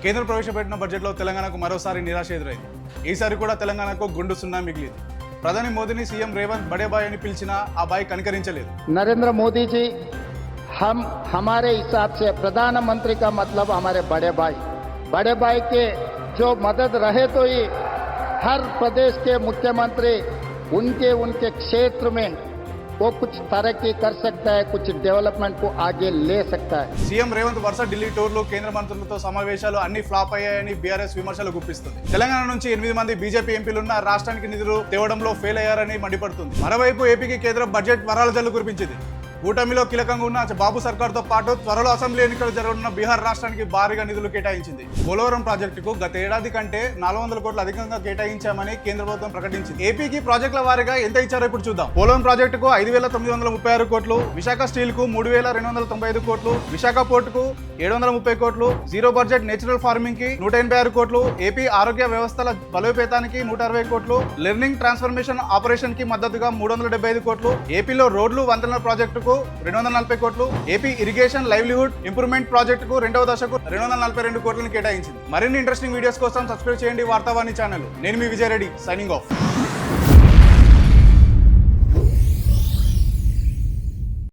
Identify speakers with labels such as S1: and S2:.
S1: కేంద్ర ప్రవేశపెట్టిన బడ్జెట్లో తెలంగాణకు మరోసారి నిరాశ ఎదురైంది. ఈసారి కూడా తెలంగాణకు గుండు సున్నా మిగిలింది. ప్రధాని మోదీని సీఎం రేవంత్ బడే బాయ్ అని పిలిచినా ఆ బాయ్ కనికరించలేదు.
S2: नरेंद्र मोदी जी हमारे हिसाब से प्रधानमंत्री का मतलब हमारे बड़े भाई के जो मदद रहे तो ही हर प्रदेश के मुख्यमंत्री उनके क्षेत्र में वो कुछ तरक्की कर सकता है, कुछ डेवलपमेंट को आगे ले सकता है.
S1: సీఎం రేవంత్ వరుస ఢిల్లీ టూర్లు, కేంద్ర మంత్రులతో సమావేశాలు అన్ని ఫ్లాప్ అయ్యాయని బీఆర్ఎస్ విమర్శలు గుప్పిస్తుంది. తెలంగాణ నుంచి 8 మంది బీజేపీ ఎంపీలున్న రాష్ట్రానికి నిధులు తేవడంలో ఫెయిల్ అయ్యారని మండిపడుతుంది. మరోవైపు ఏపీకి కేంద్రం బడ్జెట్ వరాల జల్లు కురిపించింది. కూటమిలో కీలకంగా ఉన్న బాబు సర్కార్తో పాటు త్వరలో అసెంబ్లీ ఎన్నికలు జరగనున్న బీహార్ రాష్ట్రానికి భారీగా నిధులు కేటాయించింది. పోలవరం ప్రాజెక్టుకు గత ఏడాది కంటే 400 కోట్లు అధికంగా కేటాయించామని కేంద్ర ప్రభుత్వం ప్రకటించింది. ఏపీకి ప్రాజెక్టుల వారీగా ఎంత ఇచ్చారో ఇప్పుడు చూద్దాం. పోలవరం ప్రాజెక్టుకు 5,936 కోట్లు, విశాఖ స్టీల్ కు 3,295 కోట్లు, విశాఖ పోర్టుకు 730 కోట్లు, జీరో బడ్జెట్ నేచురల్ ఫార్మింగ్ కి 186 కోట్లు, ఏపీ ఆరోగ్య వ్యవస్థల బలోపేతానికి 160 కోట్లు, లెర్నింగ్ ట్రాన్స్ఫర్మేషన్ ఆపరేషన్ కి మద్దతుగా 375 కోట్లు, ఏపీలో రోడ్లు వంతెనల ప్రాజెక్టుకు 240 కోట్లు, ఏపీ ఇరిగేషన్ లైవ్లీహుడ్ ఇంప్రూవ్మెంట్ ప్రాజెక్టుకు 2వ దశకు 242 కోట్లను కేటాయించింది. మరిన్ని ఇంట్రెస్టింగ్ వీడియోస్ కోసం సబ్స్క్రైబ్ చేయండి వార్తావాణి ఛానల్. నేను మీ విజయ్ రెడ్డి, సైనింగ్ ఆఫ్.